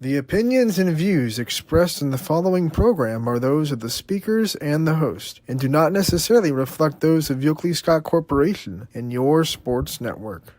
The opinions and views expressed in the following program are those of the speakers and the host, and do not necessarily reflect those of Yoakley Scott Corporation and your sports network.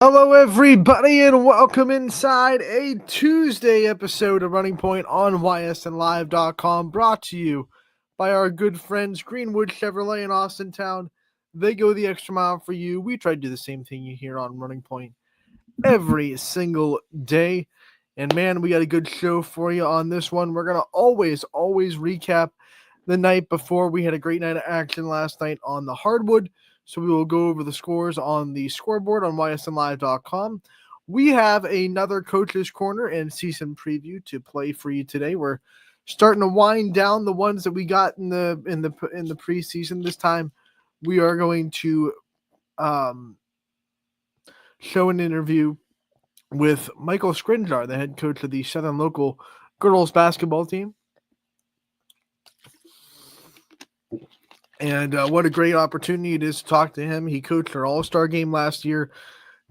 Hello, everybody, and welcome inside a Tuesday episode of Running Point on YSNLive.com, brought to you by our good friends Greenwood Chevrolet in Austintown. They go the extra mile for you. We try to do the same thing you hear on Running Point every single day. And man, we got a good show for you on this one. We're going to always recap the night before. We had a great night of action last night on the hardwood. So we will go over the scores on the scoreboard on ysnlive.com. We have another Coach's Corner and season preview to play for you today. We're starting to wind down the ones that we got in the preseason. This time we are going to show an interview with Michael Skrinjar, the head coach of the Southern Local girls basketball team. And what a great opportunity it is to talk to him. He coached our All-Star game last year.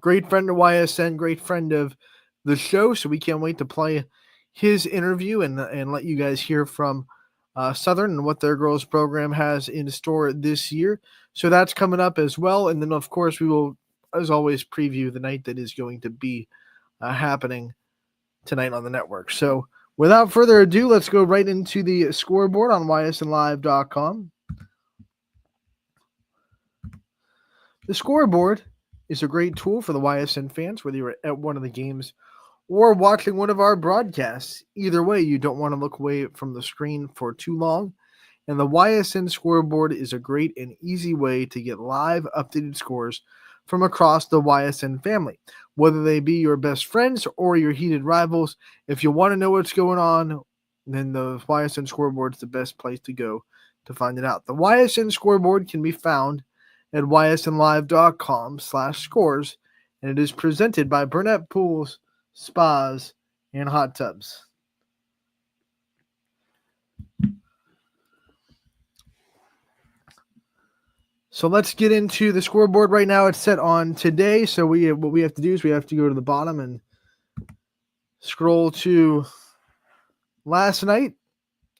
Great friend of YSN, great friend of the show. So we can't wait to play his interview and let you guys hear from Southern and what their girls program has in store this year. So that's coming up as well. And then, of course, we will, as always, preview the night that is going to be happening tonight on the network. So without further ado, let's go right into the scoreboard on ysnlive.com. The scoreboard is a great tool for the YSN fans, whether you're at one of the games or watching one of our broadcasts. Either way, you don't want to look away from the screen for too long. And the YSN scoreboard is a great and easy way to get live updated scores from across the YSN family, whether they be your best friends or your heated rivals. If you want to know what's going on, then the YSN scoreboard is the best place to go to find it out. The YSN scoreboard can be found at ysnlive.com/scores, and it is presented by Burnett Pools, Spas, and Hot Tubs. So let's get into the scoreboard right now. It's set on today, so what we have to do is we have to go to the bottom and scroll to last night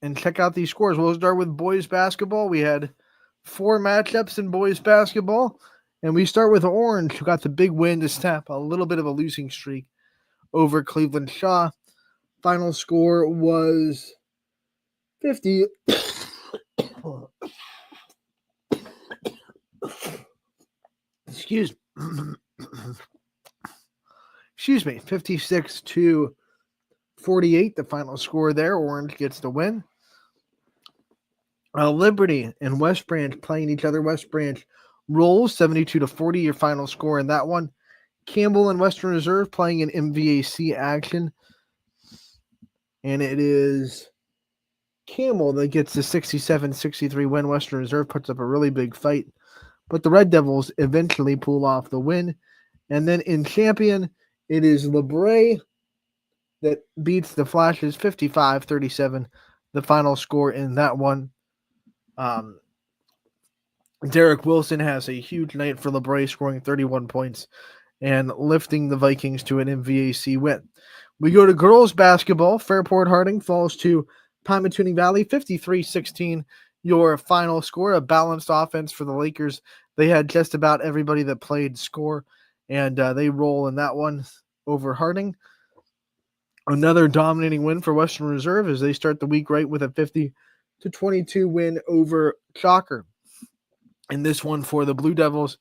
and check out these scores. We'll start with boys basketball. We had 4 matchups in boys basketball, and we start with Orange, who got the big win to snap a little bit of a losing streak over Cleveland Shaw. Final score was 50. Excuse me, 56-48, the final score there. Orange gets the win. Liberty and West Branch playing each other. West Branch rolls 72-40, your final score in that one. Campbell and Western Reserve playing in MVAC action. And it is Campbell that gets the 67-63 win. Western Reserve puts up a really big fight, but the Red Devils eventually pull off the win. And then in Champion, it is LeBray that beats the Flashes 55-37, the final score in that one. Derek Wilson has a huge night for LeBray, scoring 31 points and lifting the Vikings to an MVAC win. We go to girls basketball. Fairport Harding falls to Pymatuning Valley 53-16, your final score. A balanced offense for the Lakers. They had just about everybody that played score, and they roll in that one over Harding. Another dominating win for Western Reserve as they start the week right with a 50-22 win over Shocker. In this one for the Blue Devils,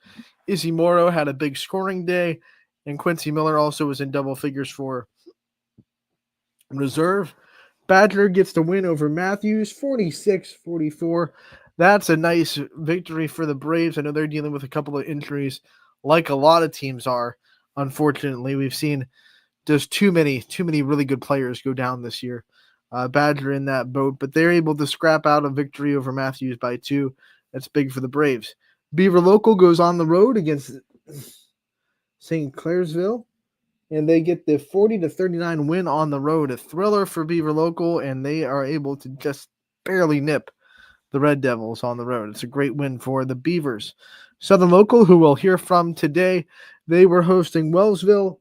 Izzy Morrow had a big scoring day, and Quincy Miller also was in double figures for Reserve. Badger gets the win over Matthews, 46-44. That's a nice victory for the Braves. I know they're dealing with a couple of injuries, like a lot of teams are. Unfortunately, we've seen just too many really good players go down this year. Badger in that boat, but they're able to scrap out a victory over Matthews by 2. That's big for the Braves. Beaver Local goes on the road against St. Clairsville, and they get the 40-39 win on the road. A thriller for Beaver Local, and they are able to just barely nip the Red Devils on the road. It's a great win for the Beavers. Southern Local, who we'll hear from today, they were hosting Wellsville,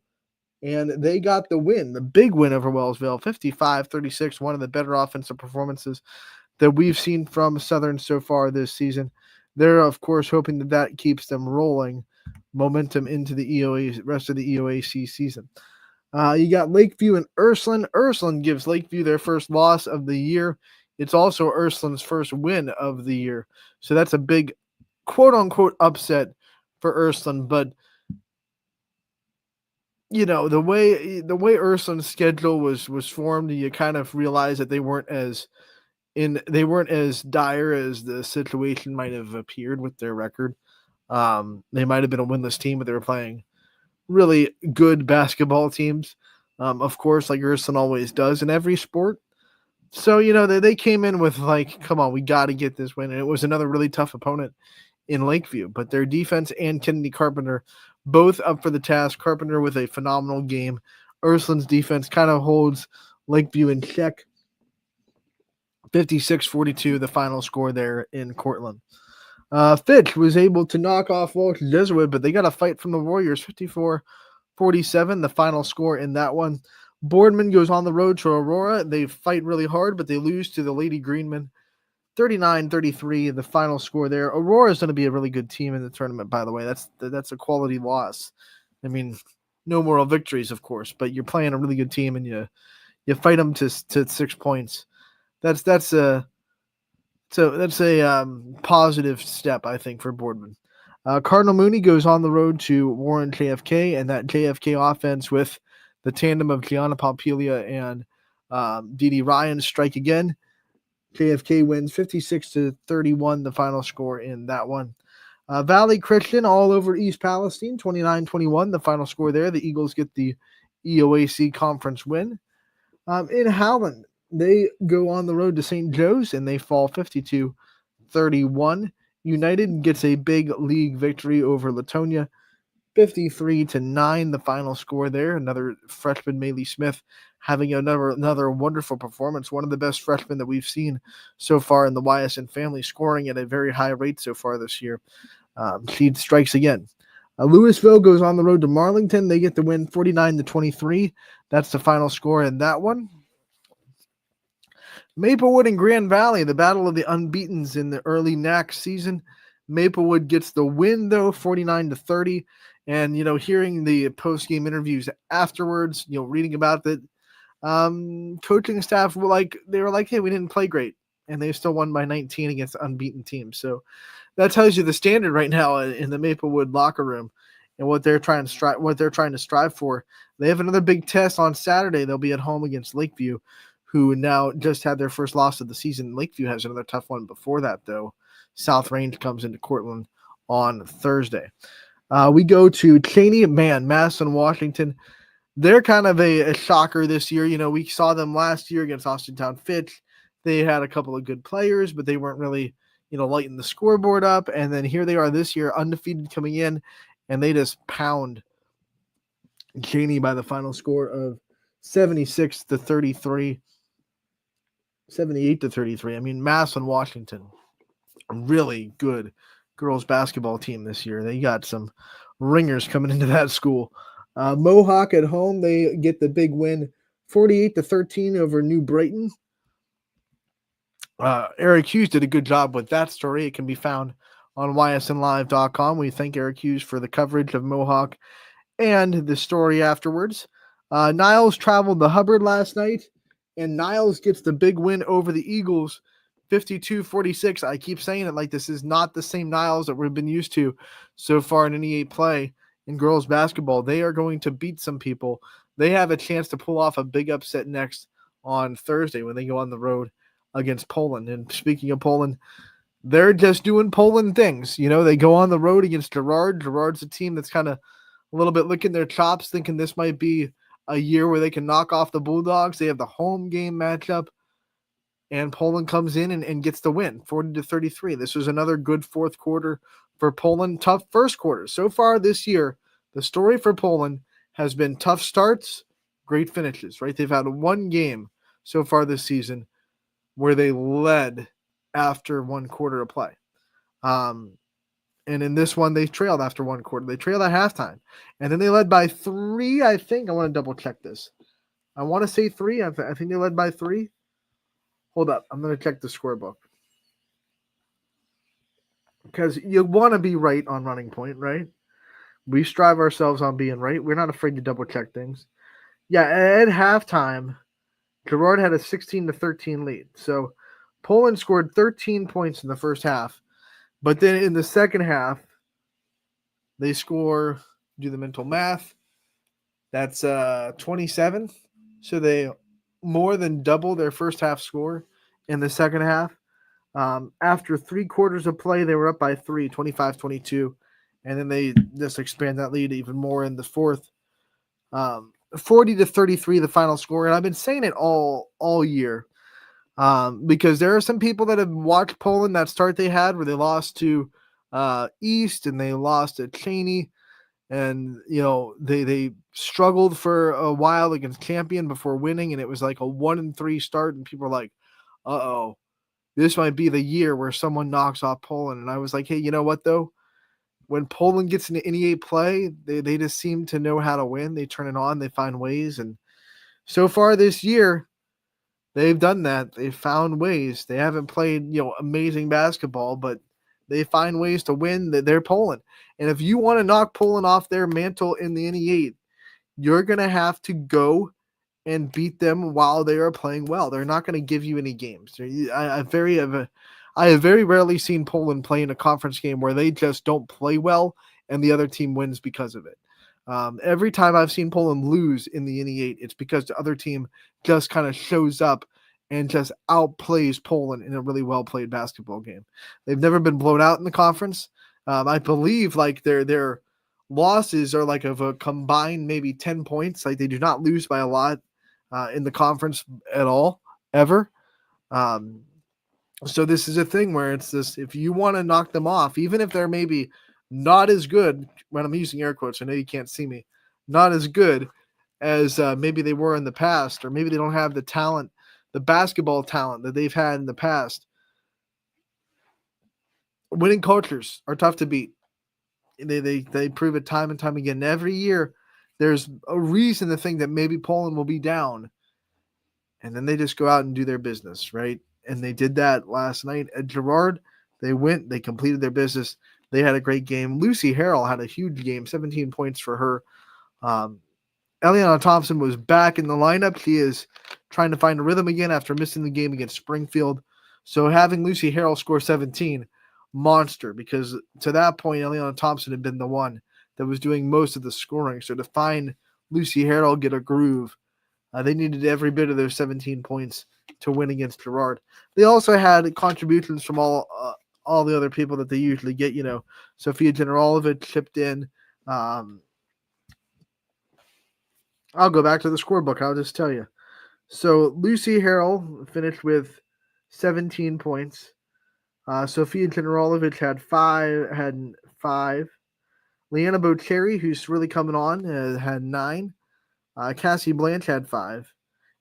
and they got the win, the big win over Wellsville, 55-36, one of the better offensive performances that we've seen from Southern so far this season. They're, of course, hoping that keeps them rolling momentum into the rest of the EOAC season. You got Lakeview and Ursuline. Ursuline gives Lakeview their first loss of the year. It's also Ursuline's first win of the year. So that's a big quote-unquote upset for Ursuline. But, you know, the way Ursuline's schedule was formed, you kind of realize that they weren't as dire as the situation might have appeared with their record. They might have been a winless team, but they were playing really good basketball teams, of course, like Ursuline always does in every sport. So, you know, they came in with like, come on, we got to get this win. And it was another really tough opponent in Lakeview, but their defense and Kennedy Carpenter both up for the task. Carpenter with a phenomenal game. Ursuline's defense kind of holds Lakeview in check. 56-42, the final score there in Cortland. Fitch was able to knock off Walsh Jesuit, but they got a fight from the Warriors, 54-47, the final score in that one. Boardman goes on the road to Aurora. They fight really hard, but they lose to the Lady Greenman, 39-33, the final score there. Aurora is going to be a really good team in the tournament, by the way. That's a quality loss. I mean, no moral victories, of course, but you're playing a really good team and you fight them to 6 points. That's a positive step, I think, for Boardman. Cardinal Mooney goes on the road to Warren JFK, and that JFK offense with the tandem of Gianna Palpilia and Dee Ryan strike again. JFK wins 56-31, the final score in that one. Valley Christian all over East Palestine, 29-21, the final score there. The Eagles get the EOAC conference win. In Howland, they go on the road to St. Joe's, and they fall 52-31. United gets a big league victory over Latonia, 53-9, the final score there. Another freshman, Maylee Smith, having another wonderful performance. One of the best freshmen that we've seen so far in the YSN family, scoring at a very high rate so far this year. She strikes again. Louisville goes on the road to Marlington. They get the win 49-23. That's the final score in that one. Maplewood and Grand Valley, the battle of the unbeatens in the early NAC season. Maplewood gets the win, though, 49-30. And, you know, hearing the post-game interviews afterwards, you know, reading about that, coaching staff were like, hey, we didn't play great. And they still won by 19 against unbeaten teams. So that tells you the standard right now in the Maplewood locker room and what they're trying to strive for. They have another big test on Saturday. They'll be at home against Lakeview, who now just had their first loss of the season. Lakeview has another tough one before that, though. South Range comes into Cortland on Thursday. We go to Cheney, Madison, Washington. They're kind of a shocker this year. You know, we saw them last year against Austintown Fitch. They had a couple of good players, but they weren't really, you know, lighting the scoreboard up. And then here they are this year, undefeated coming in, and they just pound Cheney by the final score of 76-33. 78-33. I mean, Madison, Washington, a really good girls basketball team this year. They got some ringers coming into that school. Mohawk at home, they get the big win, 48-13 over New Brighton. Eric Hughes did a good job with that story. It can be found on ysnlive.com. We thank Eric Hughes for the coverage of Mohawk And the story afterwards, Niles traveled to Hubbard last night, and Niles gets the big win over the Eagles, 52-46. I keep saying it like this is not the same Niles that we've been used to so far in NE8 play in girls basketball. They are going to beat some people. They have a chance to pull off a big upset next on Thursday when they go on the road against Poland. And speaking of Poland, they're just doing Poland things. You know, they go on the road against Gerard. Gerard's a team that's kind of a little bit licking their chops, thinking this might be a year where they can knock off the Bulldogs. They have the home game matchup, and Poland comes in and gets the win, 40-33. This was another good fourth quarter for Poland. Tough first quarter. So far this year, the story for Poland has been tough starts, great finishes, right? They've had one game so far this season where they led after one quarter of play. And in this one, they trailed after one quarter. They trailed at halftime. And then they led by 3, I think. I want to double check this. I want to say 3. I think they led by 3. Hold up. I'm going to check the scorebook. Because you want to be right on Running Point, right? We strive ourselves on being right. We're not afraid to double check things. Yeah, at halftime, Gerard had a 16-13 lead. So Poland scored 13 points in the first half. But then in the second half, they score, do the mental math, that's 27. So they more than double their first half score in the second half. After 3 quarters of play, they were up by 3, 25-22. And then they just expand that lead even more in the fourth. 40-33, the final score. And I've been saying it all year. Because there are some people that have watched Poland, that start they had where they lost to East and they lost to Cheney, and you know they struggled for a while against Champion before winning, and it was like a 1-3 start, and people were like, "Uh-oh, this might be the year where someone knocks off Poland." And I was like, "Hey, you know what though? When Poland gets into NE8 play, they just seem to know how to win. They turn it on, they find ways, and so far this year." They've done that. They've found ways. They haven't played, amazing basketball, but they find ways to win. They're Poland. And if you want to knock Poland off their mantle in the NE8, you're going to have to go and beat them while they are playing well. They're not going to give you any games. I have very rarely seen Poland play in a conference game where they just don't play well and the other team wins because of it. Every time I've seen Poland lose in the NE8, it's because the other team just kind of shows up and just outplays Poland in a really well-played basketball game. They've never been blown out in the conference. I believe like their losses are like of a combined maybe 10 points. Like they do not lose by a lot in the conference at all, ever. So this is a thing where it's this, if you want to knock them off, even if they're maybe not as good, when I'm using air quotes, I know you can't see me, not as good as maybe they were in the past, or maybe they don't have the talent, the basketball talent that they've had in the past. Winning cultures are tough to beat. They prove it time and time again. Every year, there's a reason to think that maybe Poland will be down, and then they just go out and do their business, right? And they did that last night at Gerard. They went, they completed their business. They had a great game. Lucy Harrell had a huge game, 17 points for her. Eliana Thompson was back in the lineup. She is trying to find a rhythm again after missing the game against Springfield. So having Lucy Harrell score 17, monster, because to that point, Eliana Thompson had been the one that was doing most of the scoring. So to find Lucy Harrell get a groove, they needed every bit of those 17 points to win against Gerard. They also had contributions from all the other people that they usually get. Sophia Generalovic chipped in. I'll go back to the scorebook. I'll just tell you. So Lucy Harrell finished with 17 points. Sophia Generalovic had five. Leanna Bocherry, who's really coming on, had 9. Cassie Blanche had 5.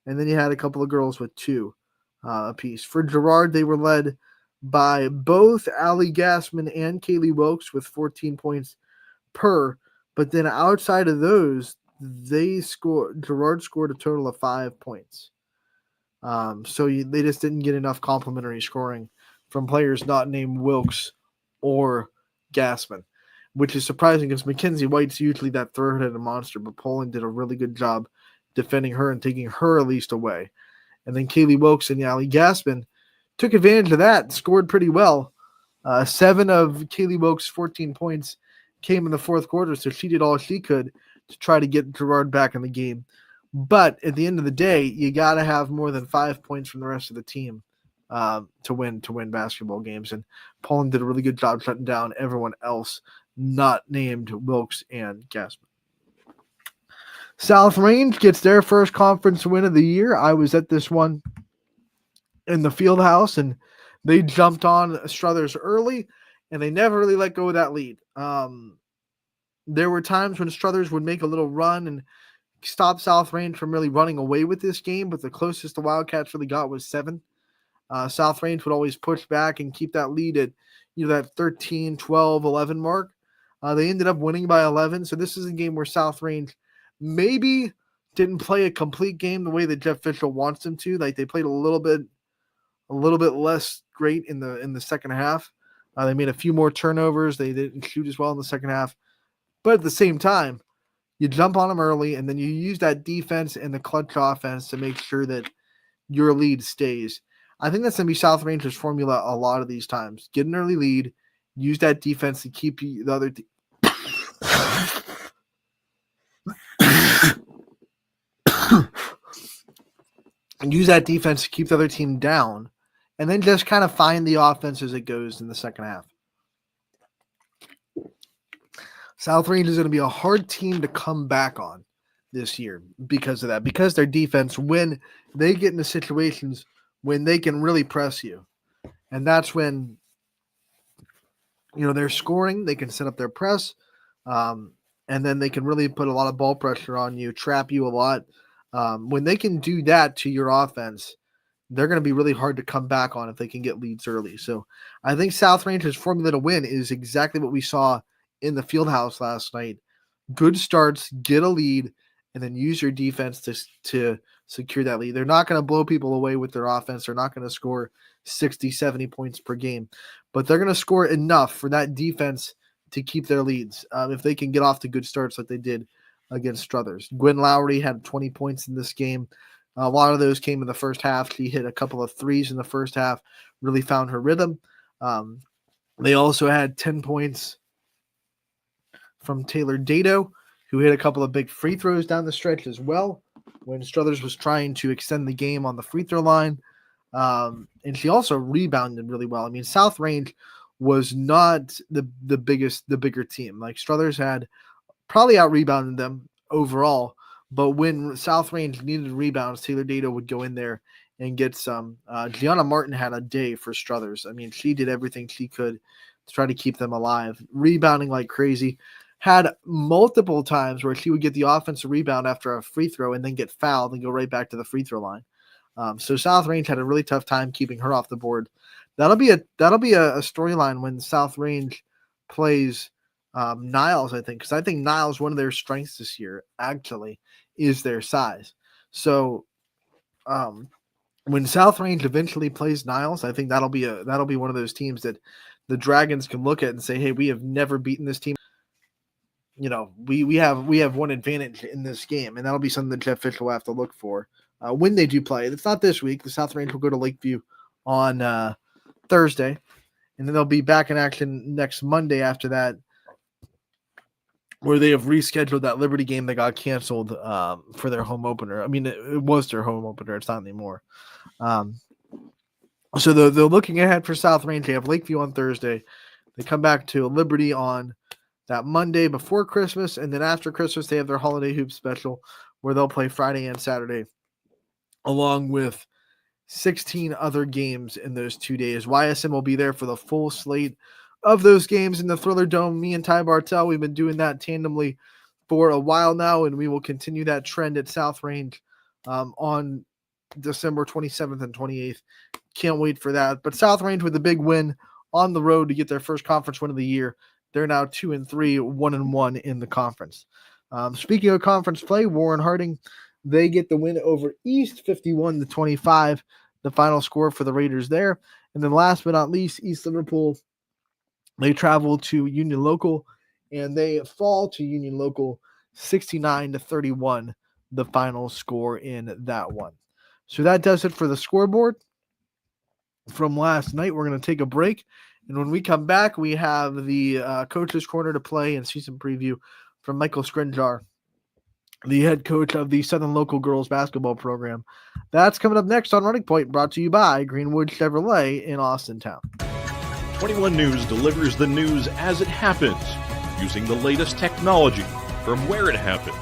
And then you had a couple of girls with 2 apiece. For Gerard, they were led by both Allie Gassman and Kaylee Wilkes with 14 points per. But then outside of those, Gerard scored a total of 5 points. So they just didn't get enough complimentary scoring from players not named Wilkes or Gassman. which is surprising because Mackenzie White's usually that third-headed monster, but Poland did a really good job defending her and taking her at least away. And then Kaylee Wilkes and Allie Gaspin took advantage of that and scored pretty well. 7 of Kaylee Wilkes' 14 points came in the fourth quarter, so she did all she could to try to get Girard back in the game. But at the end of the day, you got to have more than 5 points from the rest of the team to win basketball games. And Poland did a really good job shutting down everyone else not named Wilkes and Gaspin. South Range gets their first conference win of the year. I was at this one in the field house, and they jumped on Struthers early, and they never really let go of that lead. There were times when Struthers would make a little run and stop South Range from really running away with this game, but the closest the Wildcats really got was 7. South Range would always push back and keep that lead at that 13, 12, 11 mark. They ended up winning by 11, so this is a game where South Range maybe didn't play a complete game the way that Jeff Fishel wants them to. Like, they played a little bit less great in the second half. They made a few more turnovers. They didn't shoot as well in the second half. But at the same time, you jump on them early, and then you use that defense and the clutch offense to make sure that your lead stays. I think that's going to be South Range's formula a lot of these times. Get an early lead, use that defense to keep the other team. And use that defense to keep the other team down, and then just kind of find the offense as it goes in the second half. South Range is going to be a hard team to come back on this year because of that, because their defense, when they get into situations when they can really press you, and that's when they're scoring, they can set up their press, and then they can really put a lot of ball pressure on you, trap you a lot. When they can do that to your offense, they're going to be really hard to come back on if they can get leads early. So I think South Range's formula to win is exactly what we saw in the field house last night. Good starts, get a lead, and then use your defense to secure that lead. They're not going to blow people away with their offense. They're not going to score 60, 70 points per game, but they're going to score enough for that defense to keep their leads if they can get off to good starts like they did against Struthers. Gwen Lowry had 20 points in this game. A lot of those came in the first half. She hit a couple of threes in the first half, really found her rhythm. They also had 10 points from Taylor Dado, who hit a couple of big free throws down the stretch as well when Struthers was trying to extend the game on the free throw line. And she also rebounded really well. I mean, South Range was not the bigger team. Like, Struthers had probably out-rebounded them overall, but when South Range needed rebounds, Taylor Dado would go in there and get some. Gianna Martin had a day for Struthers. I mean, she did everything she could to try to keep them alive, rebounding like crazy. Had multiple times where she would get the offensive rebound after a free throw and then get fouled and go right back to the free throw line. So South Range had a really tough time keeping her off the board. That'll be a storyline when South Range plays Niles, I think, because I think Niles, one of their strengths this year actually is their size. So when South Range eventually plays Niles, I think that'll be one of those teams that the Dragons can look at and say, hey, we have never beaten this team. We have one advantage in this game, and that'll be something that Jeff Fisher will have to look for when they do play. It's not this week. The South Range will go to Lakeview on Thursday, and then they'll be back in action next Monday after that, where they have rescheduled that Liberty game that got canceled for their home opener. I mean, it was their home opener. It's not anymore. So they're looking ahead for South Range. They have Lakeview on Thursday. They come back to Liberty on that Monday before Christmas, and then after Christmas, they have their holiday hoop special where they'll play Friday and Saturday, along with 16 other games in those 2 days. YSM will be there for the full slate of those games in the Thriller Dome. Me and Ty Bartel, we've been doing that tandemly for a while now, and we will continue that trend at South Range on December 27th and 28th. Can't wait for that. But South Range with a big win on the road to get their first conference win of the year. They're now 2-3, 1-1 in the conference. Speaking of conference play, Warren Harding, they get the win over East, 51-25, the final score for the Raiders there. And then last but not least, East Liverpool, they travel to Union Local and they fall to Union Local 69-31, the final score in that one. So that does it for the scoreboard from last night. We're going to take a break, and when we come back, we have the Coach's Corner to play and season preview from Michael Skrinjar, the head coach of the Southern Local girls basketball program. That's coming up next on Running Point, brought to you by Greenwood Chevrolet in Austintown. 21 News delivers the news as it happens, using the latest technology from where it happens.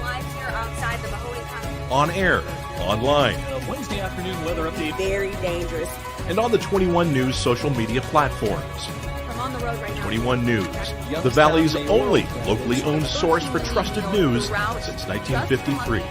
Live here outside the Mahoney County. On air, online, Wednesday afternoon weather update. Very dangerous. and on the 21 News social media platforms. I'm on the road right now. 21 News, the Valley's only locally owned source for trusted news since 1953.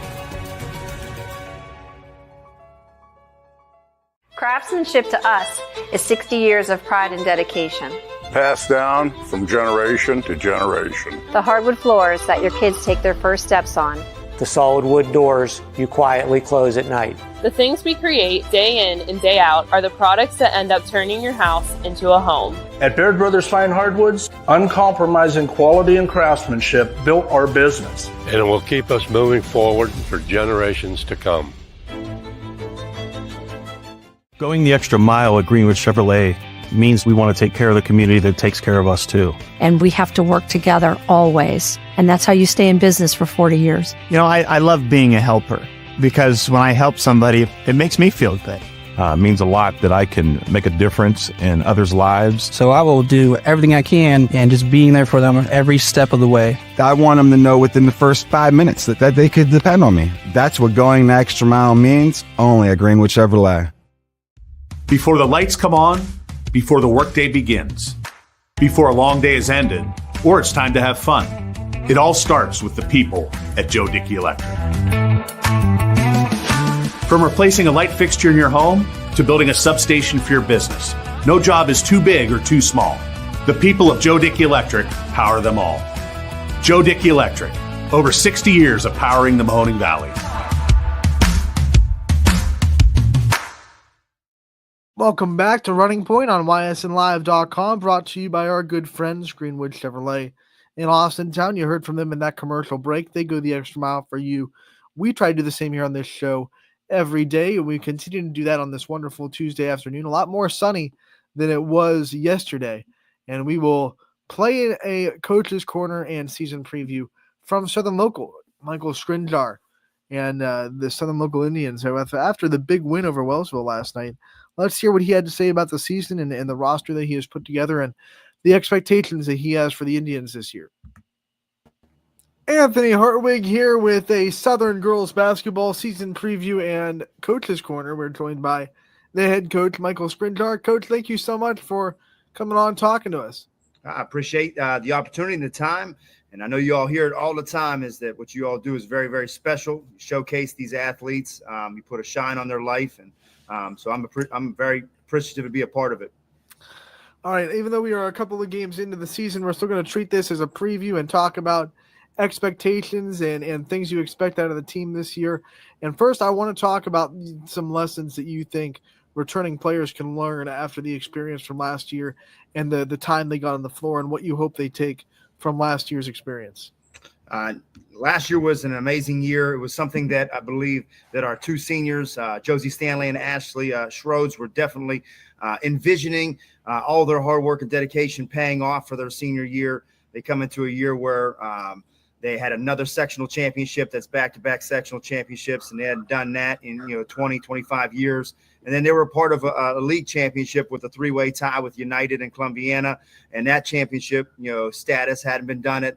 Craftsmanship to us is 60 years of pride and dedication. Passed down from generation to generation. The hardwood floors that your kids take their first steps on. The solid wood doors you quietly close at night. The things we create day in and day out are the products that end up turning your house into a home. At Baird Brothers Fine Hardwoods, uncompromising quality and craftsmanship built our business. And it will keep us moving forward for generations to come. Going the extra mile at Greenwood Chevrolet means we want to take care of the community that takes care of us too. And we have to work together always. And that's how you stay in business for 40 years. You know, I love being a helper because when I help somebody, it makes me feel good. It means a lot that I can make a difference in others' lives. So I will do everything I can and just being there for them every step of the way. I want them to know within the first 5 minutes that they could depend on me. That's what going the extra mile means, only at Greenwood Chevrolet. Before the lights come on, before the workday begins, before a long day is ended, or it's time to have fun, it all starts with the people at Joe Dickey Electric. From replacing a light fixture in your home to building a substation for your business, no job is too big or too small. The people of Joe Dickey Electric power them all. Joe Dickey Electric, over 60 years of powering the Mahoning Valley. Welcome back to Running Point on ysnlive.com, brought to you by our good friends, Greenwood Chevrolet in Austintown. You heard from them in that commercial break. They go the extra mile for you. We try to do the same here on this show every day, and we continue to do that on this wonderful Tuesday afternoon. A lot more sunny than it was yesterday, and we will play a Coach's Corner and season preview from Southern Local, Michael Skrinjar, and the Southern Local Indians. So after the big win over Wellsville last night, let's hear what he had to say about the season and the roster that he has put together and the expectations that he has for the Indians this year. Anthony Hartwig here with a Southern girls basketball season preview and Coach's Corner. We're joined by the head coach, Michael Skrinjar. Coach, thank you so much for coming on talking to us. I appreciate the opportunity and the time. And I know you all hear it all the time, is that what you all do is very, very special. You showcase these athletes. You put a shine on their life. And so I'm very appreciative to be a part of it. All right, even though we are a couple of games into the season, we're still going to treat this as a preview and talk about expectations and things you expect out of the team this year. And first, I want to talk about some lessons that you think returning players can learn after the experience from last year and the time they got on the floor and what you hope they take from last year's experience. Last year was an amazing year. It was something that I believe that our two seniors, Josie Stanley and Ashley Schroeds, were definitely envisioning all their hard work and dedication paying off for their senior year. They come into a year where they had another sectional championship that's back-to-back sectional championships, and they hadn't done that in 20, 25 years. And then they were part of a league championship with a three-way tie with United and Columbiana, and that championship, status hadn't been done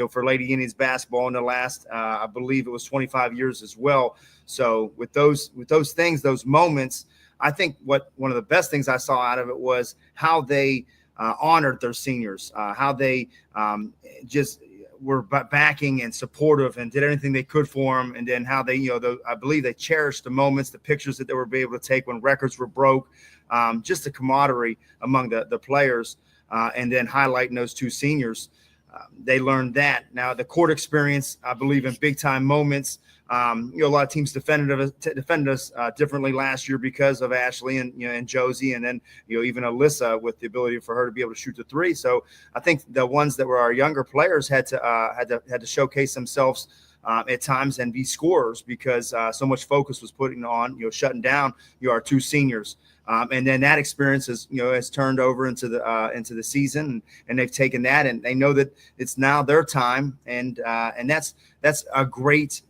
for Lady Indians basketball in the last, I believe it was 25 years as well. So with those things, those moments, I think one of the best things I saw out of it was how they honored their seniors, how they just were backing and supportive and did everything they could for them. And then how they, I believe they cherished the moments, the pictures that they were able to take when records were broke, just the camaraderie among the players, and then highlighting those two seniors. they learned that. Now the court experience, I believe, in big time moments. A lot of teams defended us differently last year because of Ashley and Josie, and then even Alyssa with the ability for her to be able to shoot the three. So I think the ones that were our younger players had to showcase themselves at times and be scorers because so much focus was putting on shutting down our two seniors. And then that experience has turned over into the season, and they've taken that, and they know that it's now their time, and that's a great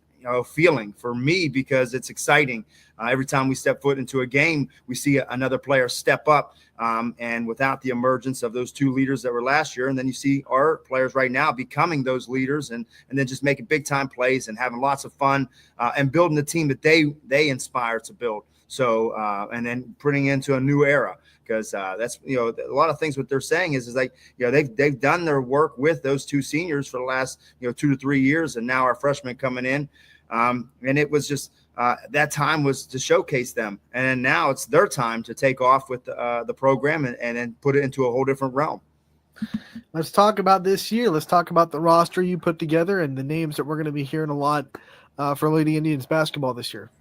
feeling for me because it's exciting. Every time we step foot into a game, we see another player step up, and without the emergence of those two leaders that were last year, and then you see our players right now becoming those leaders, and then just making big time plays and having lots of fun and building the team that they inspire to build. So and then putting into a new era. Because that's a lot of things. What they're saying is like they've done their work with those two seniors for the last 2 to 3 years, and now our freshmen coming in, and it was just that time was to showcase them, and now it's their time to take off with the program and then put it into a whole different realm. Let's talk about this year. Let's talk about the roster you put together and the names that we're going to be hearing a lot for Lady Indians basketball this year.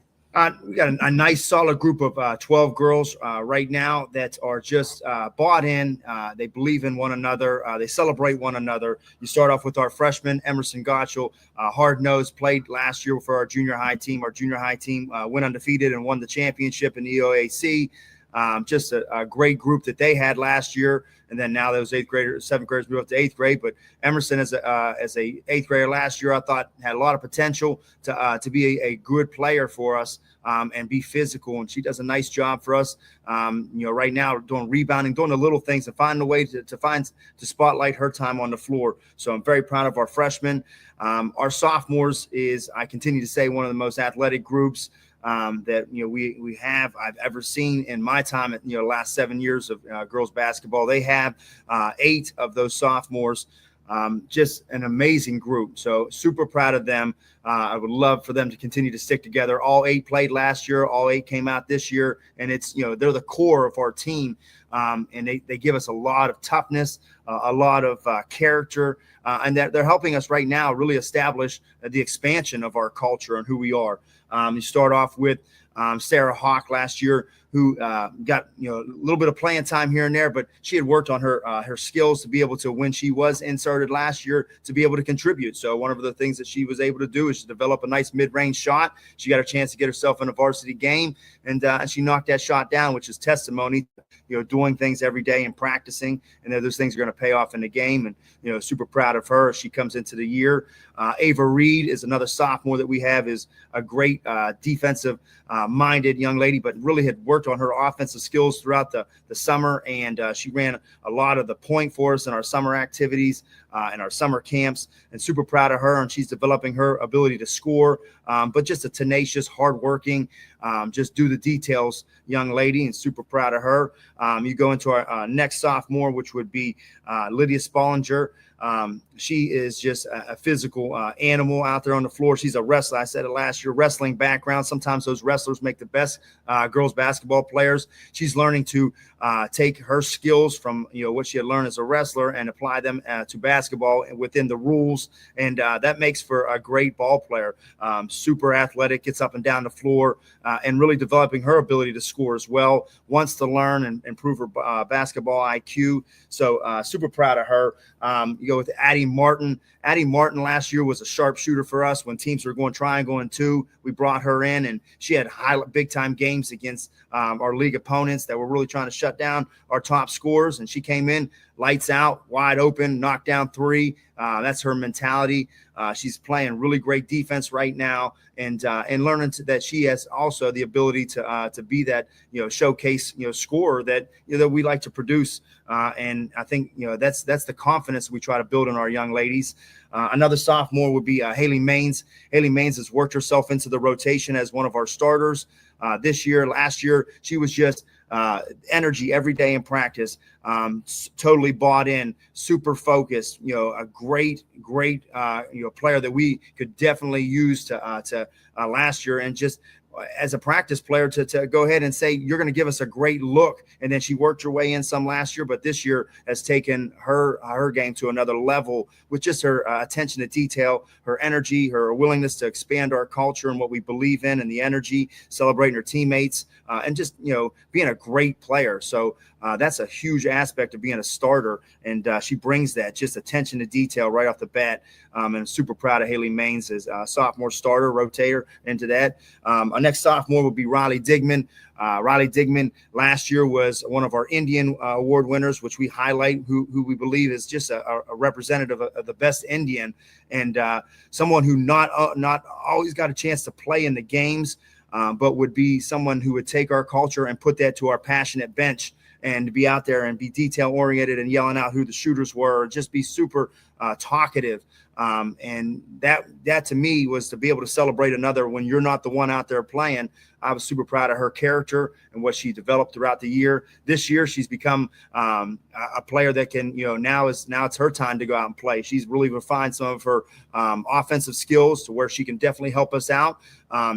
We got a nice, solid group of 12 girls right now that are just bought in. They believe in one another. They celebrate one another. You start off with our freshman, Emerson Gottschall, hard-nosed, played last year for our junior high team. Our junior high team went undefeated and won the championship in the EOAC. Just a great group that they had last year. And then now those 7th graders moved up to 8th grade. But Emerson, as a 8th grader last year, I thought had a lot of potential to be a good player for us and be physical. And she does a nice job for us. Right now doing rebounding, doing the little things, and finding a way to spotlight her time on the floor. So I'm very proud of our freshmen. Our sophomores is, I continue to say, one of the most athletic groups that I've ever seen in my time at last 7 years of girls basketball. They have 8 of those sophomores. Just an amazing group. So super proud of them. I would love for them to continue to stick together. All 8 played last year. All 8 came out this year, and it's they're the core of our team. And they give us a lot of toughness, a lot of character, and that they're helping us right now really establish the expansion of our culture and who we are. You start off with Sarah Hawk last year, who got a little bit of playing time here and there, but she had worked on her skills to be able to, when she was inserted last year, to be able to contribute. So one of the things that she was able to do is to develop a nice mid-range shot. She got a chance to get herself in a varsity game, and she knocked that shot down, which is testimony, doing things every day and practicing, and those things are going to pay off in the game. And super proud of her as she comes into the year. Ava Reed is another sophomore that we have, is a great defensive minded young lady, but really had worked on her offensive skills throughout the summer, and she ran a lot of the point for us in our summer activities and our summer camps, and super proud of her. And she's developing her ability to score, but just a tenacious, hardworking, just do the details young lady, and super proud of her. You go into our next sophomore, which would be Lydia Spollinger. She is just a physical animal out there on the floor. She's a wrestler. I said it last year, wrestling background. Sometimes those wrestlers make the best girls basketball players. She's learning to take her skills from what she had learned as a wrestler and apply them to basketball within the rules, and that makes for a great ball player. Super athletic, gets up and down the floor, and really developing her ability to score as well. Wants to learn and improve her basketball IQ. So super proud of her. You go with Addie Martin. Addie Martin last year was a sharpshooter for us when teams were going triangle and 2. We brought her in, and she had big time games against our league opponents that were really trying to shut down our top scorers. And she came in lights out, wide open, knocked down 3. That's her mentality. She's playing really great defense right now, and learning that she has also the ability to be that showcase scorer that that we like to produce. And I think that's the confidence we try to build in our young ladies. Another sophomore would be Haley Maines. Haley Maines has worked herself into the rotation as one of our starters this year. Last year, she was just energy every day in practice. totally bought in, super focused, a great player that we could definitely use to last year, and just as a practice player to go ahead and say, you're going to give us a great look. And then she worked her way in some last year, but this year has taken her game to another level with just her attention to detail, her energy, her willingness to expand our culture and what we believe in, and the energy, celebrating her teammates, and just, being a great player. So that's a huge aspect of being a starter. And she brings that just attention to detail right off the bat. And I'm super proud of Haley Maines as a sophomore starter, rotator into that. Our next sophomore will be Riley Digman. Riley Digman last year was one of our Indian award winners, which we highlight, who we believe is just a representative of the best Indian, and someone who not always got a chance to play in the games, but would be someone who would take our culture and put that to our passionate bench, and be out there and be detail oriented and yelling out who the shooters were, or just be super talkative. And that to me was to be able to celebrate another when you're not the one out there playing. I was super proud of her character and what she developed throughout the year. This year, she's become a player that can, now it's her time to go out and play. She's really refined some of her offensive skills to where she can definitely help us out.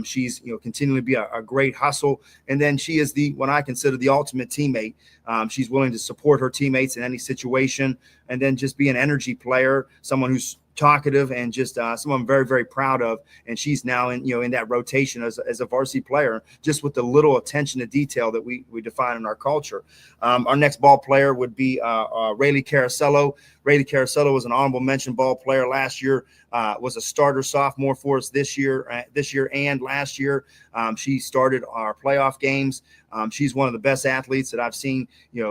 She's, continually be a great hustle. And then she is what I consider the ultimate teammate. She's willing to support her teammates in any situation, and then just be an energy player, someone who's talkative, and just someone I'm very, very proud of. And she's now in that rotation as a varsity player, just with the little attention to detail that we define in our culture. Our next ball player would be Rayleigh Caracello. Rayleigh Caracello was an honorable mention ball player last year, was a starter sophomore for us this year and last year. She started our playoff games. She's one of the best athletes that I've seen,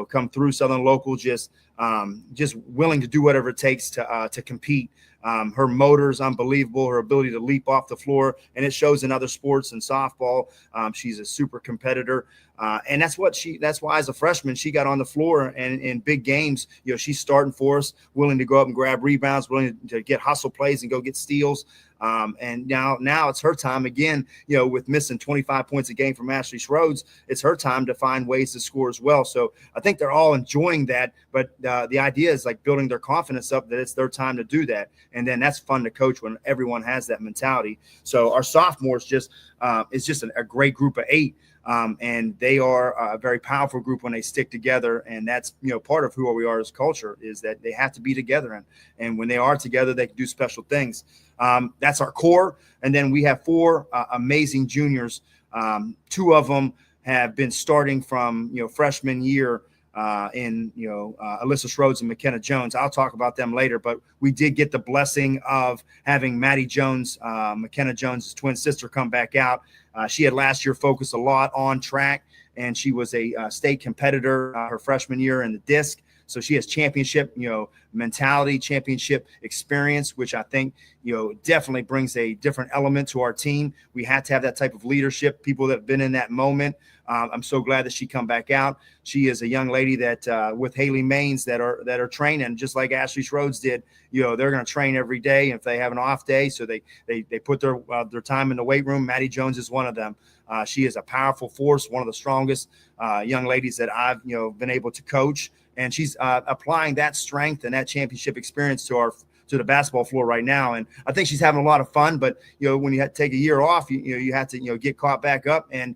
come through Southern Local, just willing to do whatever it takes to compete. Her motor is unbelievable, her ability to leap off the floor, and it shows in other sports and softball. She's a super competitor. And that's why as a freshman, she got on the floor, and in big games, she's starting for us, willing to go up and grab rebounds, willing to get hustle plays and go get steals. And now it's her time again, with missing 25 points a game from Ashley Schroeds, it's her time to find ways to score as well. So I think they're all enjoying that, but the idea is like building their confidence up that it's their time to do that. And then that's fun to coach when everyone has that mentality. So our sophomores is just a great group of 8. And they are a very powerful group when they stick together. And that's, part of who we are as culture, is that they have to be together. And when they are together, they can do special things. That's our core. And then we have 4 amazing juniors. 2 of them have been starting from, freshman year in Alyssa Schroeds and McKenna Jones. I'll talk about them later, but we did get the blessing of having Maddie Jones, McKenna Jones' twin sister, come back out. She had last year focused a lot on track, and she was a state competitor her freshman year in the disc. So she has championship, mentality, championship experience, which I think, definitely brings a different element to our team. We had to have that type of leadership, people that have been in that moment. I'm so glad that she come back out. She is a young lady that with Haley Maines that are training just like Ashley Schroeds did. They're going to train every day if they have an off day. So they put their time in the weight room. Maddie Jones is one of them. She is a powerful force, one of the strongest young ladies that I've been able to coach. And she's applying that strength and that championship experience to the basketball floor right now. And I think she's having a lot of fun, but when you have to take a year off, you have to get caught back up, and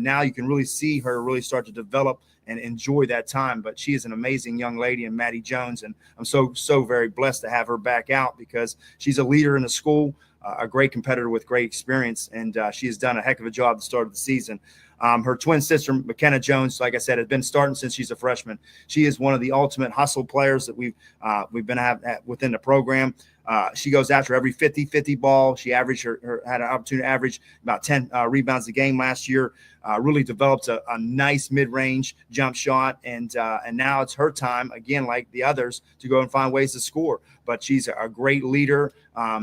now you can really see her really start to develop and enjoy that time. But she is an amazing young lady, and Maddie Jones, and I'm so very blessed to have her back out, because she's a leader in the school, a great competitor with great experience, and she has done a heck of a job at the start of the season. Her twin sister, McKenna Jones, like I said, has been starting since she's a freshman. She is one of the ultimate hustle players that we've been within the program. She goes after every 50-50 ball. She had an opportunity to average about 10 rebounds a game last year. Really developed a nice mid-range jump shot, and now it's her time again, like the others, to go and find ways to score. But she's a great leader.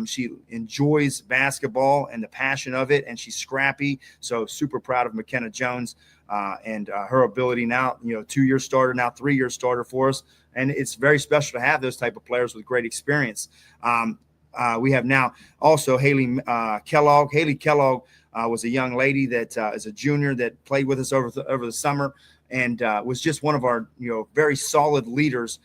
She enjoys basketball and the passion of it, and she's scrappy. So super proud of McKenna Jones and her ability now. 2-year starter, now 3-year starter for us. And it's very special to have those type of players with great experience. We have now also Haley Kellogg. Haley Kellogg was a young lady that is a junior that played with us over the summer. and was just one of our very solid leaders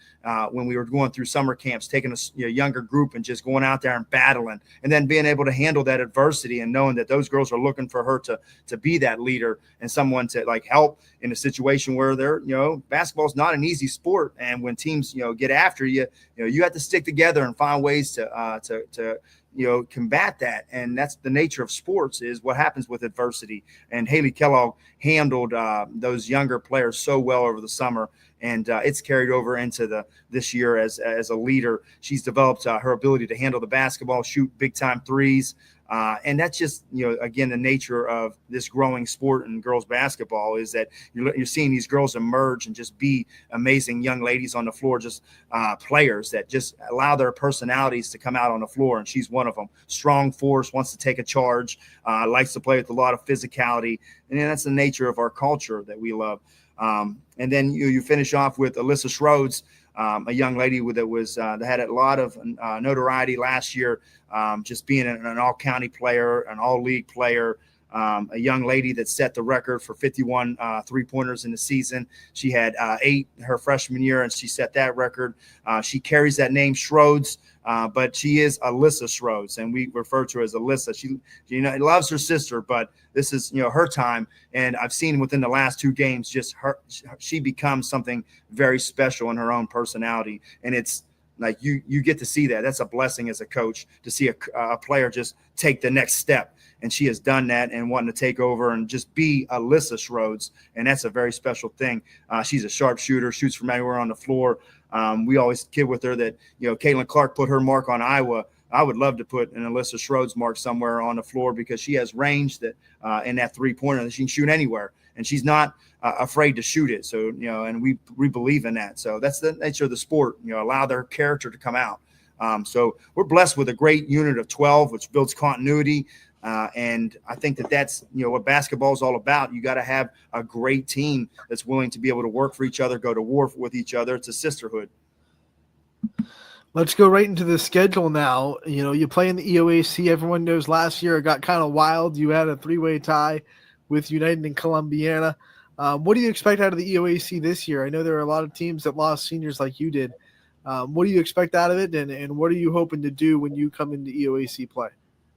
when we were going through summer camps, taking a younger group and just going out there and battling, and then being able to handle that adversity and knowing that those girls are looking for her to be that leader and someone to like help in a situation where they're basketball's not an easy sport, and when teams get after you, you have to stick together and find ways to combat that. And that's the nature of sports, is what happens with adversity. And Haley Kellogg handled those younger players so well over the summer, and it's carried over into this year as a leader. She's developed her ability to handle the basketball, shoot big time threes. And that's just, again, the nature of this growing sport in girls basketball, is that you're seeing these girls emerge and just be amazing young ladies on the floor, just players that just allow their personalities to come out on the floor. And she's one of them. Strong force, wants to take a charge, likes to play with a lot of physicality. And that's the nature of our culture that we love. And then you finish off with Alyssa Schroeds, a young lady that had a lot of notoriety last year, just being an all-county player, an all-league player, a young lady that set the record for 51 three-pointers in the season. She had 8 her freshman year, and she set that record. She carries that name, Schroeds, but she is Alyssa Schroeds, and we refer to her as Alyssa. She loves her sister, but this is her time, and I've seen within the last 2 games just she becomes something very special in her own personality, and it's like you get to see that. That's a blessing as a coach, to see a player just take the next step, and she has done that and wanting to take over and just be Alyssa Schroeds, and that's a very special thing. She's a sharpshooter, shoots from anywhere on the floor. We always kid with her that Caitlin Clark put her mark on Iowa. I would love to put an Alyssa Schroeds mark somewhere on the floor, because she has range that in that three-pointer that she can shoot anywhere, and she's not afraid to shoot it. So and we believe in that. So that's the nature of the sport. Allow their character to come out. So we're blessed with a great unit of 12, which builds continuity. And I think that's what basketball is all about. You got to have a great team that's willing to be able to work for each other, go to war with each other. It's a sisterhood. Let's go right into the schedule now. You play in the EOAC. Everyone knows last year it got kind of wild. You had a 3-way tie with United and Columbiana. What do you expect out of the EOAC this year? I know there are a lot of teams that lost seniors like you did. What do you expect out of it, and what are you hoping to do when you come into EOAC play?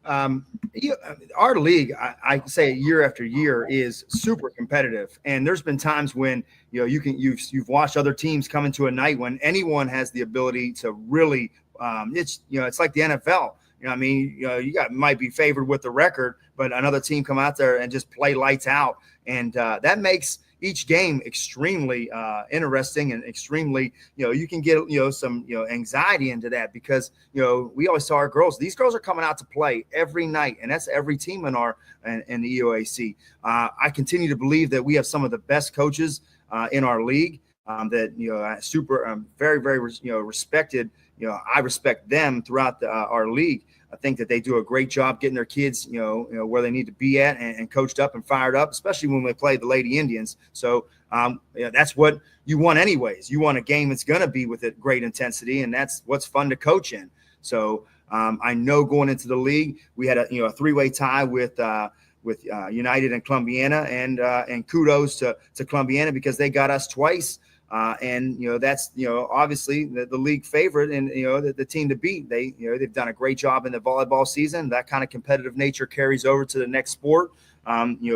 Our league, I say year after year, is super competitive, and there's been times when you've watched other teams come into a night when anyone has the ability to really it's like the NFL. Might be favored with the record, but another team come out there and just play lights out, and that makes each game extremely interesting and extremely, you can get, some, anxiety into that, because, we always tell our girls, these girls are coming out to play every night, and that's every team in the EOAC. I continue to believe that we have some of the best coaches in our league, that, very, very, respected. I respect them throughout our league. I think that they do a great job getting their kids, where they need to be at, and coached up and fired up, especially when we play the Lady Indians. So that's what you want anyways. You want a game that's going to be with it great intensity, and that's what's fun to coach in. So I know going into the league, we had a 3-way tie with United and Columbiana, and kudos to Columbiana, because they got us twice. And that's obviously the league favorite, and the team to beat. They've done a great job in the volleyball season. That kind of competitive nature carries over to the next sport.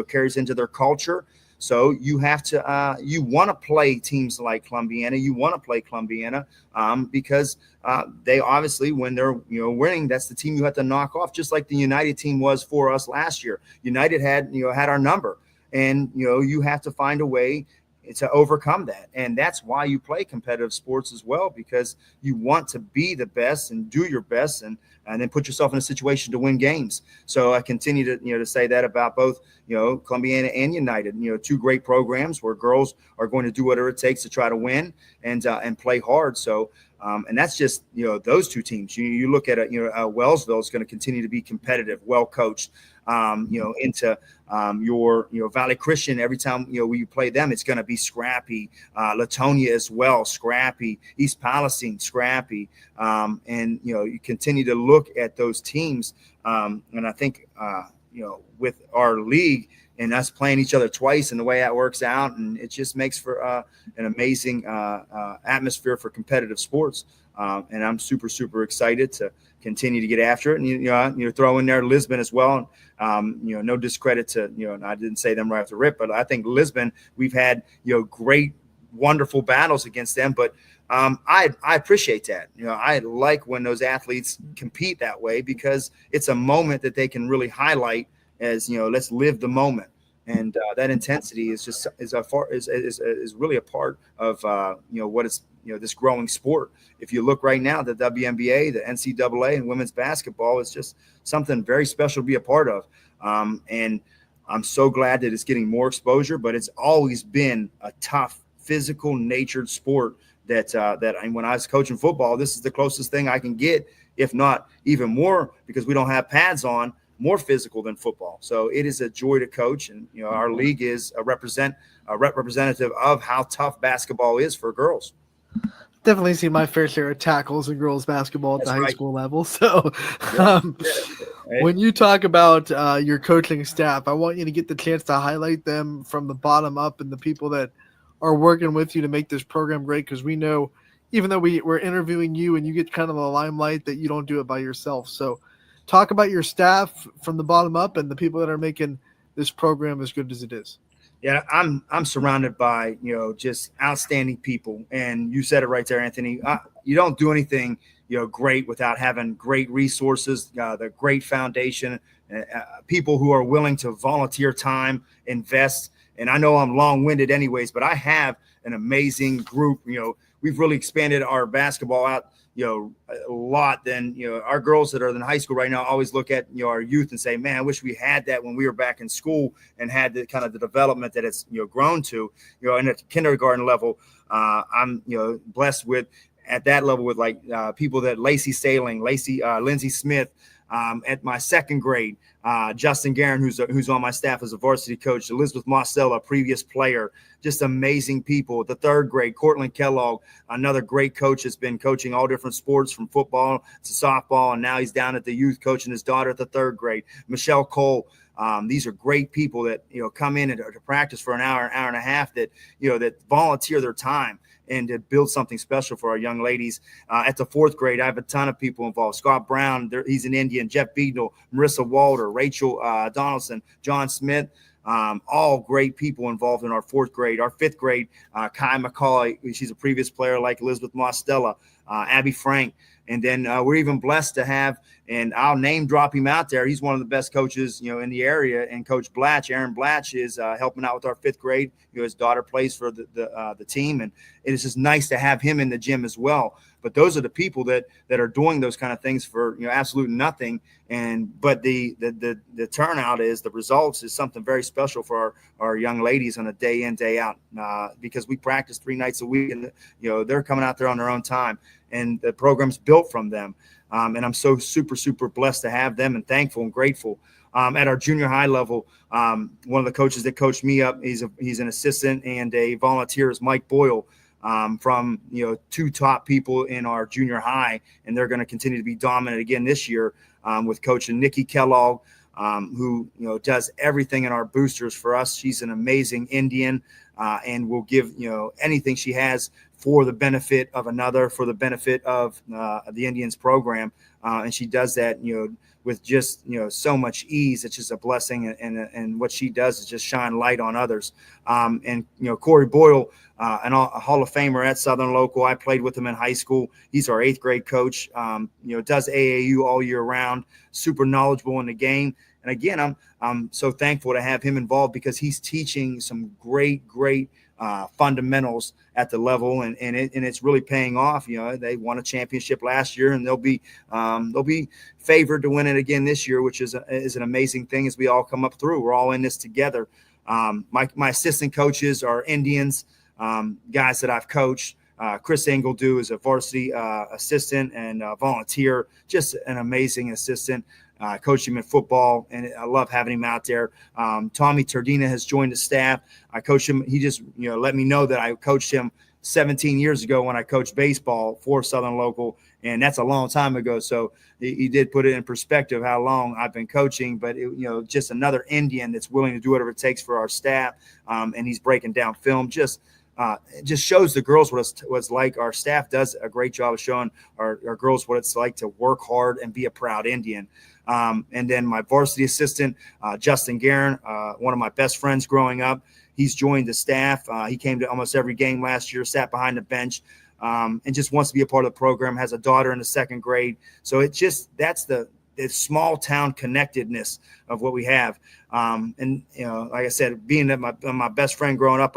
Carries into their culture. So you have to you want to play teams like Columbiana. You want to play Columbiana because they obviously, when they're winning, that's the team you have to knock off. Just like the United team was for us last year. United had our number, and you have to find a way to overcome that. And that's why you play competitive sports as well, because you want to be the best and do your best, and then put yourself in a situation to win games. So I continue to to say that about both Columbiana and United, 2 great programs where girls are going to do whatever it takes to try to win and play hard. So and that's just those 2 teams. You look at Wellsville is going to continue to be competitive, well coached. Into your Valley Christian, every time we play them, it's going to be scrappy. Latonia as well, scrappy. East Palestine, scrappy. And you continue to look at those teams, and I think with our league and us playing each other twice and the way that works out. And it just makes for an amazing atmosphere for competitive sports. And I'm super, super excited to continue to get after it. And, throw in there Lisbon as well. No discredit to, and I didn't say them right off the rip, but I think Lisbon, we've had, great, wonderful battles against them. But I appreciate that. I like when those athletes compete that way, because it's a moment that they can really highlight as, let's live the moment. And that intensity is really a part of, what is, this growing sport. If you look right now, the WNBA, the NCAA, and women's basketball is just something very special to be a part of. And I'm so glad that it's getting more exposure, but it's always been a tough, physical natured sport that when I was coaching football, this is the closest thing I can get, if not even more, because we don't have pads on, more physical than football. So it is a joy to coach. And, our league is a representative of how tough basketball is for girls. Definitely seen my fair share of tackles in girls basketball at the high school level. So when you talk about your coaching staff, I want you to get the chance to highlight them from the bottom up and the people that are working with you to make this program great. Because we know, even though we're interviewing you and you get kind of the limelight, that you don't do it by yourself. So talk about your staff from the bottom up and the people that are making this program as good as it is. Yeah, I'm surrounded by, just outstanding people. And you said it right there, Anthony. You don't do anything, great without having great resources, the great foundation, people who are willing to volunteer time, invest. And I know I'm long-winded anyways, but I have an amazing group. We've really expanded our basketball out, a lot. Then, our girls that are in high school right now always look at, our youth and say, man, I wish we had that when we were back in school and had the kind of the development that it's, grown to, in a kindergarten level. I'm, blessed with at that level with like people that Lacey Sailing, Lindsey Smith, at my second grade, Justin Guerin, who's on my staff as a varsity coach, Elizabeth Mostella, previous player, just amazing people. At the third grade, Cortland Kellogg, another great coach, has been coaching all different sports from football to softball, and now he's down at the youth coaching his daughter at the third grade. Michelle Cole. These are great people that, come in to practice for an hour and a half, that, that volunteer their time and to build something special for our young ladies. At the fourth grade, I have a ton of people involved. Scott Brown, he's an Indian, Jeff Beadle, Marissa Walter, Rachel Donaldson, John Smith, all great people involved in our fourth grade. Our fifth grade, Kai McCauley, she's a previous player like Elizabeth Mostella, Abby Frank. And then we're even blessed to have, and I'll name drop him out there, he's one of the best coaches, in the area. And Coach Blatch, Aaron Blatch, is helping out with our fifth grade. His daughter plays for the team, and it is just nice to have him in the gym as well. But those are the people that are doing those kind of things for absolute nothing. But the turnout is, the results is something very special for our young ladies on a day in, day out, because we practice 3 nights a week, and they're coming out there on their own time, and the program's built from them. And I'm so super, super blessed to have them, and thankful and grateful. At our junior high level, one of the coaches that coached me up, he's an assistant and a volunteer, is Mike Boyle, from 2 top people in our junior high, and they're going to continue to be dominant again this year, with coaching Nikki Kellogg, who does everything in our boosters for us. She's an amazing Indian, and will give anything she has for the benefit of another, for the benefit of the Indians program, and she does that with just so much ease. It's just a blessing, and what she does is just shine light on others. And Corey Boyle, a Hall of Famer at Southern Local. I played with him in high school. He's our 8th grade coach. Does AAU all year round. Super knowledgeable in the game. And again, I'm so thankful to have him involved, because he's teaching some great fundamentals at the level, and it's really paying off. They won a championship last year, and they'll be favored to win it again this year, which is an amazing thing as we all come up through. We're all in this together. My assistant coaches are Indians, guys that I've coached. Chris Engledew is a varsity assistant and volunteer, just an amazing assistant. I coach him in football, and I love having him out there. Tommy Tardina has joined the staff. I coach him. He just let me know that I coached him 17 years ago when I coached baseball for Southern Local, And that's a long time ago. So he did put it in perspective how long I've been coaching, but just another Indian that's willing to do whatever it takes for our staff. And he's breaking down film. It just shows the girls what it's like. Our staff does a great job of showing our girls what it's like to work hard and be a proud Indian. And then my varsity assistant, Justin Guerin, one of my best friends growing up, he's joined the staff. He came to almost every game last year, sat behind the bench, and just wants to be a part of the program, has a daughter in the second grade. So that's the small town connectedness of what we have. And, like I said, being that my best friend growing up,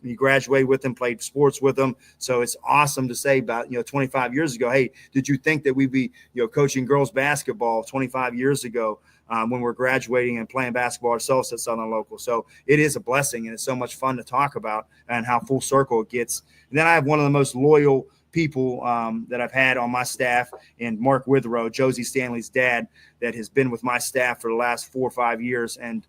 he graduated with him, played sports with him. So it's awesome to say about, 25 years ago, hey, did you think that we'd be, coaching girls basketball 25 years ago when we're graduating and playing basketball ourselves at Southern Local? So it is a blessing, and it's so much fun to talk about and how full circle it gets. And then I have one of the most loyal people that I've had on my staff, and Mark Withrow, Josie Stanley's dad, that has been with my staff for the last 4 or 5 years, and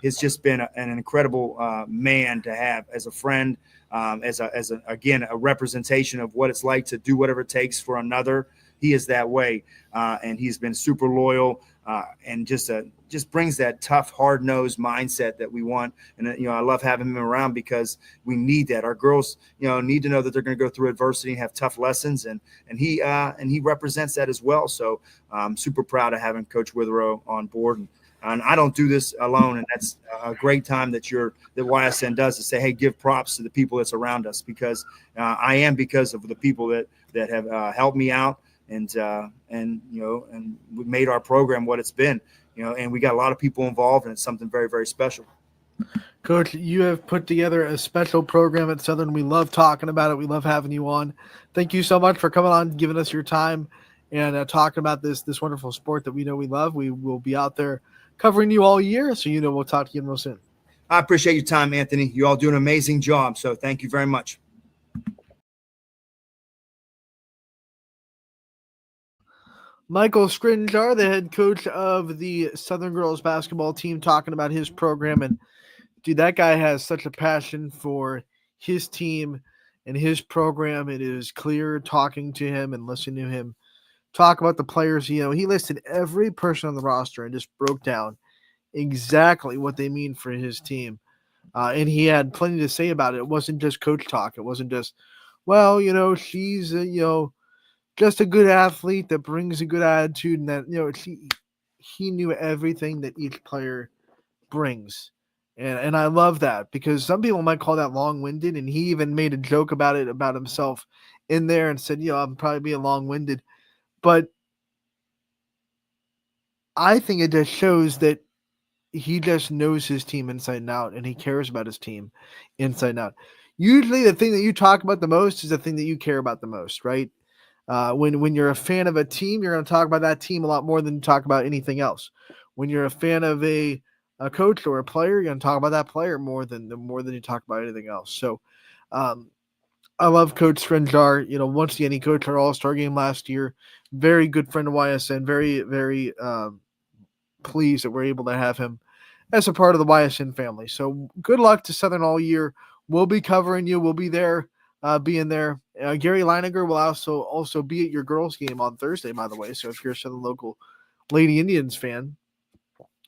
has just been an incredible man to have as a friend, as a representation of what it's like to do whatever it takes for another. He is that way, and he's been super loyal, and just brings that tough, hard-nosed mindset that we want. And I love having him around because we need that. Our girls, need to know that they're going to go through adversity and have tough lessons, and he represents that as well. So I'm super proud of having Coach Withrow on board. And I don't do this alone, and that's a great time that YSN does, to say, hey, give props to the people that's around us, because I am because of the people that have helped me out. And we made our program what it's been, and we got a lot of people involved, and it's something very, very special. Coach, you have put together a special program at Southern. We love talking about it. We love having you on. Thank you so much for coming on, giving us your time, and talking about this wonderful sport that we know we love. We will be out there covering you all year, so we'll talk to you real soon. I appreciate your time, Anthony. You all do an amazing job, so thank you very much. Michael Skrinjar, the head coach of the Southern girls basketball team, talking about his program. And dude, that guy has such a passion for his team and his program. It is clear talking to him and listening to him talk about the players. He listed every person on the roster and just broke down exactly what they mean for his team. And he had plenty to say about it. It wasn't just coach talk. It wasn't just, she's just a good athlete that brings a good attitude, and that he knew everything that each player brings, and I love that, because some people might call that long-winded, and he even made a joke about it, about himself in there, and said, I'm probably being long-winded, but I think it just shows that he just knows his team inside and out, and he cares about his team inside and out. Usually the thing that you talk about the most is the thing that you care about the most, right? When you're a fan of a team, you're going to talk about that team a lot more than you talk about anything else. When you're a fan of a coach or a player, you're going to talk about that player more than you talk about anything else. So I love Coach Skrinjar. Once again, he coached our All-Star game last year. Very good friend of YSN. Very, very pleased that we're able to have him as a part of the YSN family. So good luck to Southern all year. We'll be covering you. We'll be there. Being there. Gary Leininger will also be at your girls game on Thursday, by the way. So if you're a Southern Local Lady Indians fan,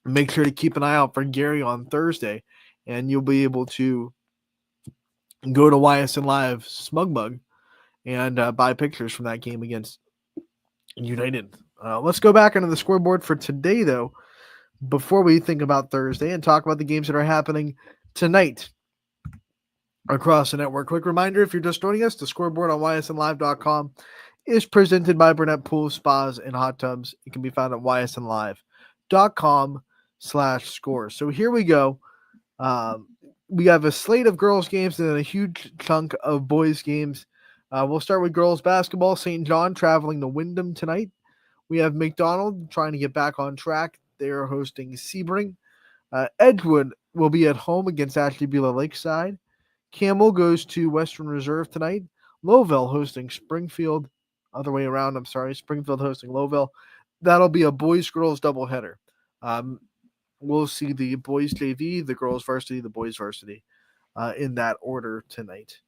make sure to keep an eye out for Gary on Thursday, and you'll be able to go to YSN Live Smug Mug and buy pictures from that game against United. Let's go back into the scoreboard for today, though, before we think about Thursday and talk about the games that are happening tonight across the network. Quick reminder, if you're just joining us, the scoreboard on ysnlive.com is presented by Burnett Pool, Spas, and Hot Tubs. It can be found at ysnlive.com/score. So here we go. We have a slate of girls games and then a huge chunk of boys games. We'll start with girls basketball. St. John traveling to Wyndham tonight. We have McDonald trying to get back on track. They are hosting Sebring. Edgewood will be at home against Ashley Beulah Lakeside. Campbell goes to Western Reserve tonight. Lowville hosting Springfield. Other way around, I'm sorry. Springfield hosting Lowville. That'll be a boys-girls doubleheader. We'll see the boys JV, the girls varsity, the boys varsity in that order tonight.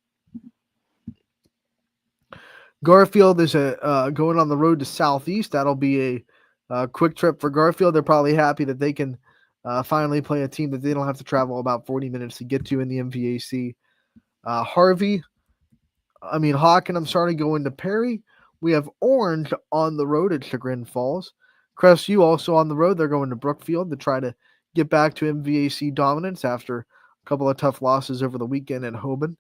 Garfield is going on the road to Southeast. That'll be a quick trip for Garfield. They're probably happy that they can finally play a team that they don't have to travel about 40 minutes to get to in the MVAC. Hawken, going to Perry. We have Orange on the road at Chagrin Falls. Crestview also on the road. They're going to Brookfield to try to get back to MVAC dominance after a couple of tough losses over the weekend at Hoban.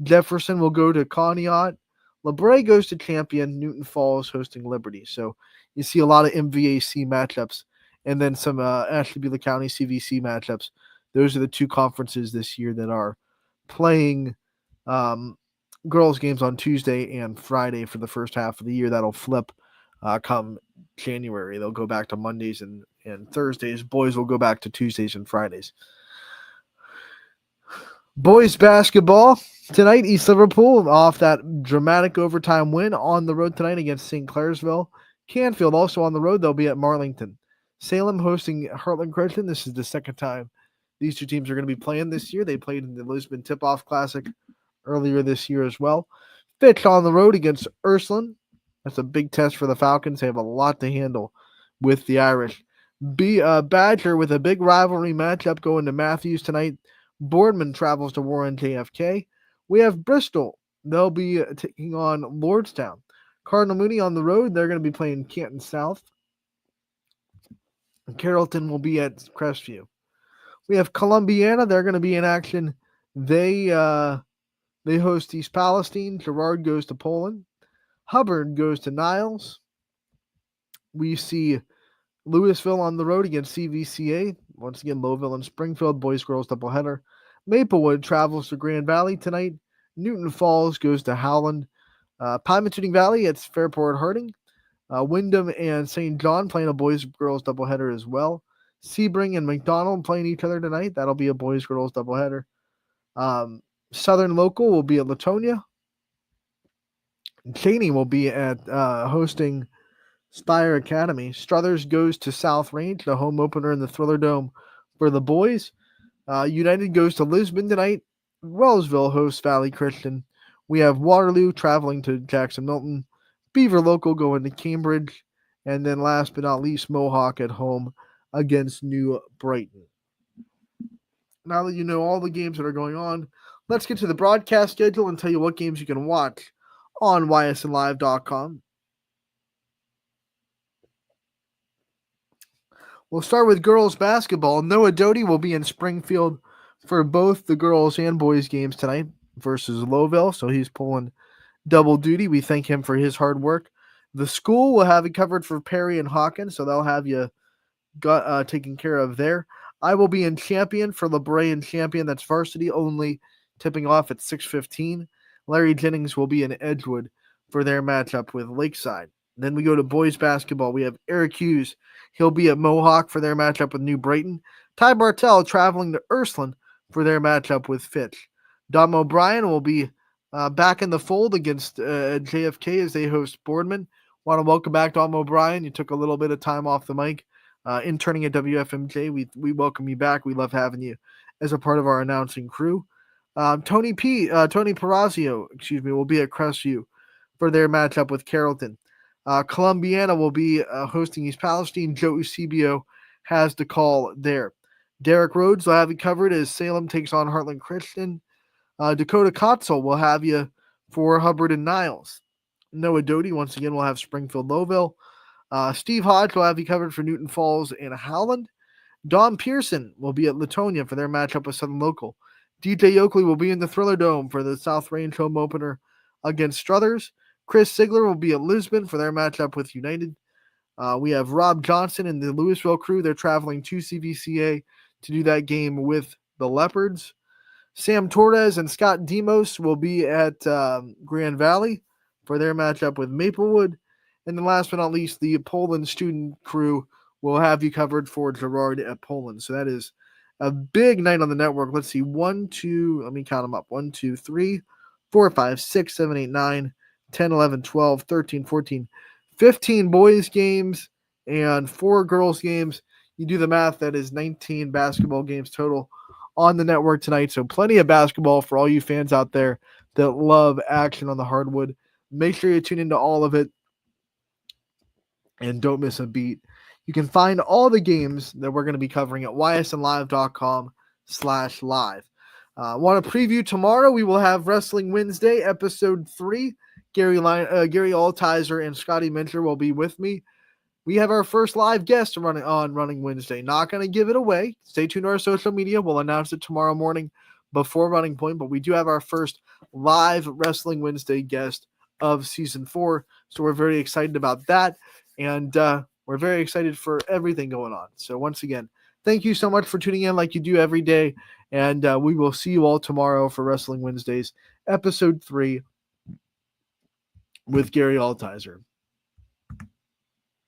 Jefferson will go to Conneaut. LeBray goes to Champion. Newton Falls hosting Liberty. So you see a lot of MVAC matchups and then some Ashtabula County CVC matchups. Those are the two conferences this year that are playing girls games on Tuesday and Friday for the first half of the year. That'll flip come January. They'll go back to Mondays and Thursdays. Boys will go back to Tuesdays and Fridays. Boys basketball tonight, East Liverpool off that dramatic overtime win on the road tonight against St. Clairsville. Canfield also on the road. They'll be at Marlington. Salem hosting Heartland Christian. This is the second time these two teams are going to be playing this year. They played in the Lisbon Tip-Off Classic earlier this year as well. Fitch on the road against Ursuline. That's a big test for the Falcons. They have a lot to handle with the Irish. Badger with a big rivalry matchup going to Matthews tonight. Boardman travels to Warren JFK. We have Bristol. They'll be taking on Lordstown. Cardinal Mooney on the road. They're going to be playing Canton South. Carrollton will be at Crestview. We have Columbiana. They're going to be in action. They host East Palestine. Girard goes to Poland. Hubbard goes to Niles. We see Louisville on the road against CVCA. Once again, Lowville and Springfield, boys-girls doubleheader. Maplewood travels to Grand Valley tonight. Newton Falls goes to Howland. Pymatuning Valley, it's Fairport Harding. Wyndham and St. John playing a boys-girls doubleheader as well. Sebring and McDonald playing each other tonight. That'll be a boys-girls doubleheader. Southern Local will be at Latonia. Cheney will be at hosting Spire Academy. Struthers goes to South Range, the home opener in the Thriller Dome for the boys. United goes to Lisbon tonight. Wellsville hosts Valley Christian. We have Waterloo traveling to Jackson Milton. Beaver Local going to Cambridge. And then last but not least, Mohawk at home against New Brighton. Now that you know all the games that are going on, let's get to the broadcast schedule and tell you what games you can watch on ysnlive.com. We'll start with girls basketball. Noah Doty will be in Springfield for both the girls and boys games tonight versus Lowville, so he's pulling double duty. We thank him for his hard work. The school will have it covered for Perry and Hawkins, so they'll have you taken care of there. I will be in Champion for LeBray and Champion. That's varsity only, tipping off at 6:15. Larry Jennings will be in Edgewood for their matchup with Lakeside. Then we go to boys basketball. We have Eric Hughes. He'll be at Mohawk for their matchup with New Brighton. Ty Bartell traveling to Ursuline for their matchup with Fitch. Dom O'Brien will be back in the fold against JFK as they host Boardman. Want to welcome back Dom O'Brien. You took a little bit of time off the mic. Interning at WFMJ. We welcome you back. We love having you as a part of our announcing crew. Tony Perazio, will be at Crestview for their matchup with Carrollton. Columbiana will be hosting East Palestine. Joe Eusebio has the call there. Derek Rhodes will have you covered as Salem takes on Heartland Christian. Dakota Kotzel will have you for Hubbard and Niles. Noah Doty, once again, will have Springfield Lowville. Steve Hodge will have you covered for Newton Falls and Howland. Don Pearson will be at Latonia for their matchup with Southern Local. DJ Oakley will be in the Thriller Dome for the South Range home opener against Struthers. Chris Sigler will be at Lisbon for their matchup with United. We have Rob Johnson and the Louisville crew. They're traveling to CVCA to do that game with the Leopards. Sam Torres and Scott Demos will be at Grand Valley for their matchup with Maplewood. And then last but not least, the Poland student crew will have you covered for Girard at Poland. So that is a big night on the network. Let's see. 1, 2, let me count them up. 1, 2, 3, 4, 5, 6, 7, 8, 9, 10, 11, 12, 13, 14, 15 boys games and 4 girls games. You do the math, that is 19 basketball games total on the network tonight. So plenty of basketball for all you fans out there that love action on the hardwood. Make sure you tune into all of it and don't miss a beat. You can find all the games that we're going to be covering at ysnlive.com/live. Want to preview tomorrow? We will have Wrestling Wednesday, episode 3. Gary Altizer and Scotty Mincher will be with me. We have our first live guest on Running Wednesday. Not going to give it away. Stay tuned to our social media. We'll announce it tomorrow morning before Running Point, but we do have our first live Wrestling Wednesday guest of season 4. So we're very excited about that. And we're very excited for everything going on. So once again, thank you so much for tuning in like you do every day. And we will see you all tomorrow for Wrestling Wednesdays, episode 3 with Gary Altizer.